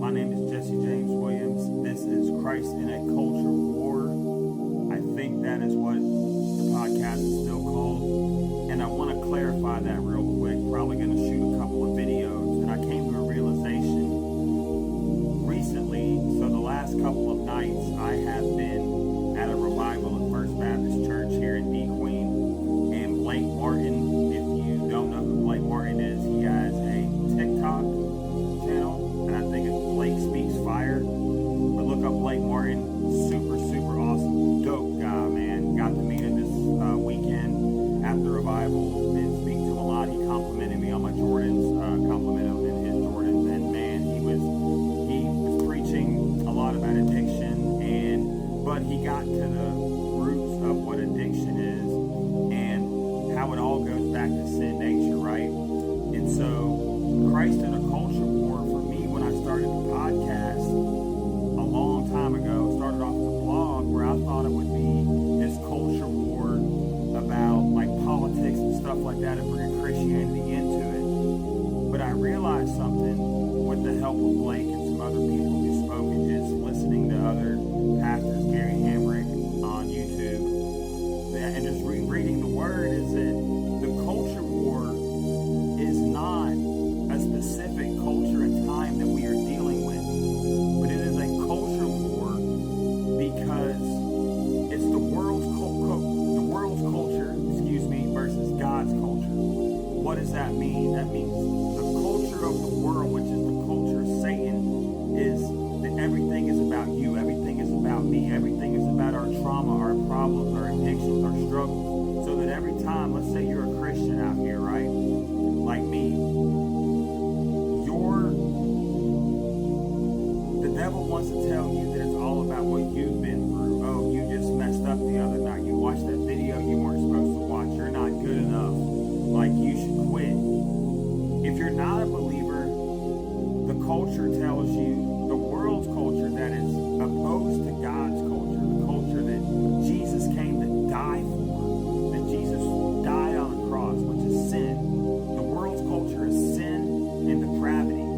My name is Jesse James Williams. This is Christ in a Culture War. I think that is what the podcast is still called. And I want to clarify that real quick. Probably going to shoot a couple of videos. And I came to a realization recently. So the last couple of nights I have been at a revival at First Baptist Church here in D. Queen. And Blake Martin, if you don't know who Blake Martin is, he has a TikTok channel. And I think it's Blake Speaks Fire. But look up Blake Martin. Super awesome. Dope guy, man. Got to meet him this weekend after revival and speak to him a lot. He complimented me on my Jordans, complimented him in his Jordans. And man, he was preaching a lot about addiction, but he got to the roots of what addiction is and how it all goes back to sin nature, right? And so Christ in a Culture War, for me, when I started the podcast a long time ago, started off as a blog where I thought it would be this culture war about like politics and stuff like that and bringing Christianity into it. But I realized something with the help of Blake and some other people who spoke and just listening to other pastors, Gary Hamrick on YouTube, and just reading the word, is that the culture war is not a specific culture and time that we are dealing with, but it is a culture war because it's the world's culture, versus God's culture. What does that mean? That means the culture of the world, which is the culture of Satan, is that everything is about you, everything is about me, everything is about our trauma, our problems, our addictions, our struggles. So that every time, let's say you're a Christian out here, right? Like me, the devil wants to tell you that it's all about what you've been through. Oh, you just messed up the other night. You watched that video you weren't supposed to watch. You're not good enough. Like, you should quit. If you're not a believer, the culture tells you, the world's culture that is opposed to God's culture, the culture that Jesus came to die for, that Jesus died on the cross, which is sin. The world's culture is sin and depravity,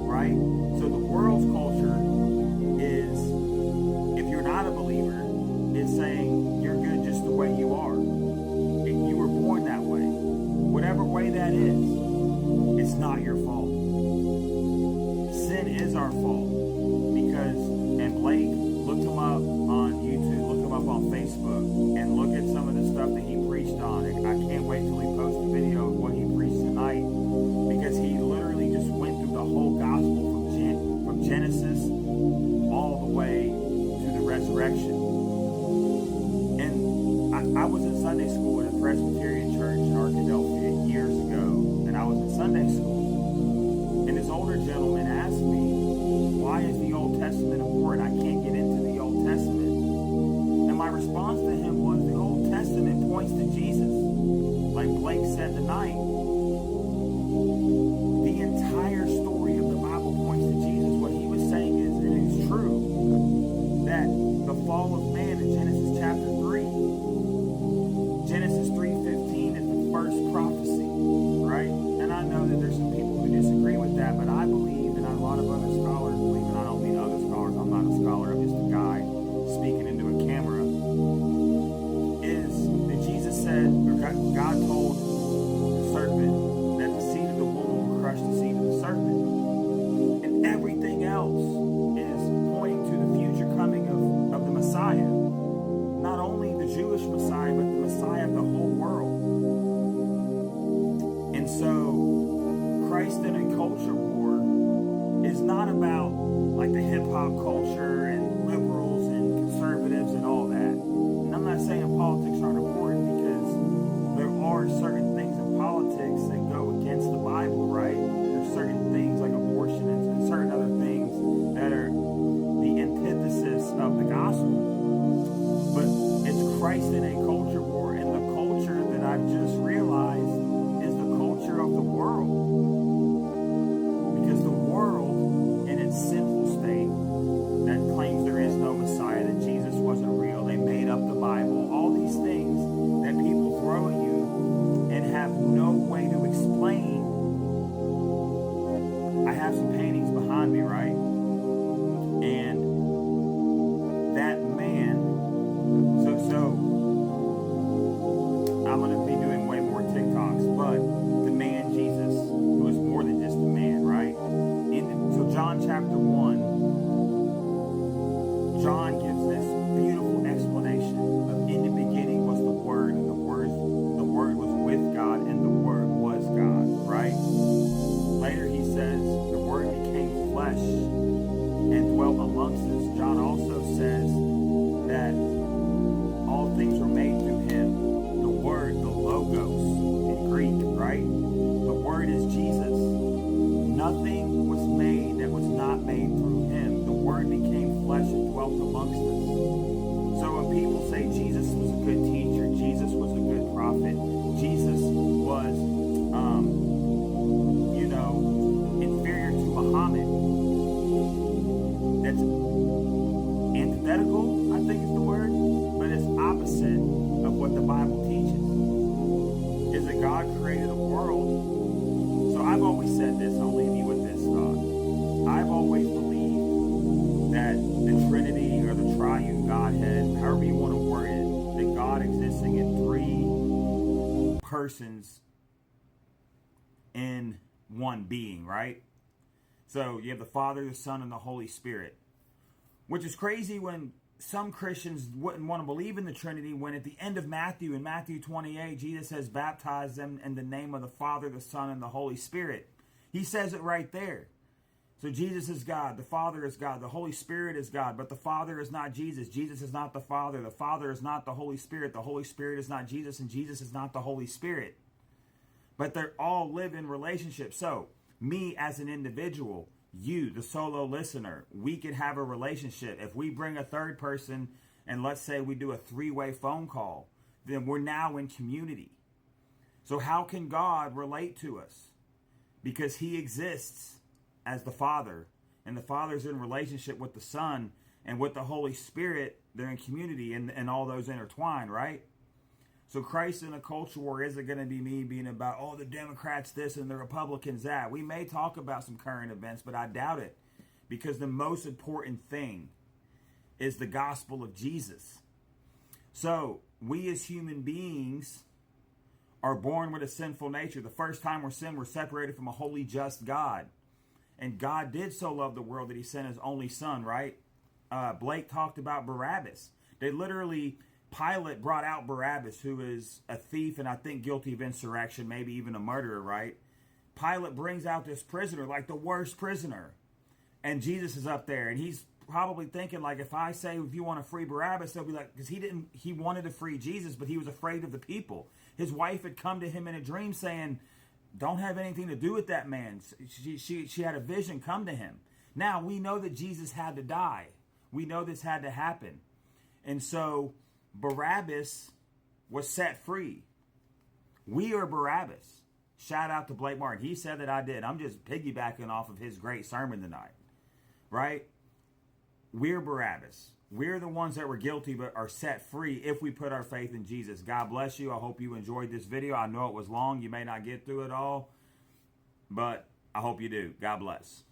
right? So the world's culture is, if you're not a believer, is saying you're good just the way you are. If you were born that way, whatever way that is, it's not your fault. Sin is our fault because, and Blake, look him up on YouTube, look him up on Facebook, and look at some of the stuff that he preached on. And I can't wait till he posts a video of what he preached tonight, because he literally just went through the whole gospel from Genesis all the way to the resurrection. And I was in Sunday school at a Presbyterian church in Arkadelphia years ago, and I was in Sunday school, and this older gentleman asked me, why is the Old Testament important? I can't get into the Old Testament. And my response to him was, the Old Testament points to Jesus. Like Blake said tonight, the entire story of the Bible points to Jesus. What he was saying is, and it's true, that the fall of man in Genesis chapter 3, Genesis 3:15 is the first prophecy, right? And I know that there's some people who disagree with that, but I believe, and a lot of other scholars believe, and I don't mean other scholars, I'm not a scholar, I'm just a guy speaking into a camera, is that Jesus said, or God told the serpent that the seed of the woman will crush the seed of the serpent. And everything else is pointing to the future coming of the Messiah. Not only the Jewish Messiah, but the Messiah of the whole world. And so, Christ in a Culture War is not about like the hip-hop culture and liberals and conservatives and all that. And I'm not saying politics aren't important, because there are certain things in politics that go against the Bible, right? There's certain things like abortion and certain other things that are the antithesis of the gospel. But it's Christ in a culture war, and the culture that I've just realized is the culture of the world. Because the world, in its sinful state, that claims there is no Messiah, that Jesus wasn't real, they made up the Bible, all these things that people throw at you and have no way to explain. I have some paintings behind me, right? amongst us. So when people say Jesus was a good teacher, Jesus was a good prophet, Jesus was, inferior to Muhammad, that's antithetical, I think is the word, but it's opposite of what the Bible teaches. Is that God created a world. So I've always said this, I'll leave you with this thought. I've always believed that the Trinity or the triune Godhead, however you want to word it, that God existing in three persons in one being, right? So you have the Father, the Son, and the Holy Spirit. Which is crazy when some Christians wouldn't want to believe in the Trinity when at the end of Matthew, in Matthew 28, Jesus has baptized them in the name of the Father, the Son, and the Holy Spirit. He says it right there. So Jesus is God, the Father is God, the Holy Spirit is God, but the Father is not Jesus. Jesus is not the Father is not the Holy Spirit is not Jesus, and Jesus is not the Holy Spirit. But they all live in relationship. So, me as an individual, you, the solo listener, we can have a relationship. If we bring a third person and let's say we do a three-way phone call, then we're now in community. So how can God relate to us? Because he exists as the Father, and the Father's in relationship with the Son, and with the Holy Spirit, they're in community, and all those intertwined, right? So Christ in a culture war isn't going to be me being about, oh, the Democrats this and the Republicans that. We may talk about some current events, but I doubt it. Because the most important thing is the gospel of Jesus. So we as human beings are born with a sinful nature. The first time we're sinned, we're separated from a holy, just God. And God did so love the world that he sent his only son, right? Blake talked about Barabbas. They literally... Pilate brought out Barabbas, who is a thief and I think guilty of insurrection, maybe even a murderer, right? Pilate brings out this prisoner, like the worst prisoner. And Jesus is up there, and he's probably thinking, like, if I say, if you want to free Barabbas, they'll be like, because he wanted to free Jesus, but he was afraid of the people. His wife had come to him in a dream saying, don't have anything to do with that man. She had a vision come to him. Now, we know that Jesus had to die. We know this had to happen. And so Barabbas was set free. We are Barabbas. Shout out to Blake Martin. He said that I did. I'm just piggybacking off of his great sermon tonight. Right? We're Barabbas. We're the ones that were guilty but are set free if we put our faith in Jesus. God bless you. I hope you enjoyed this video. I know it was long. You may not get through it all, but I hope you do. God bless.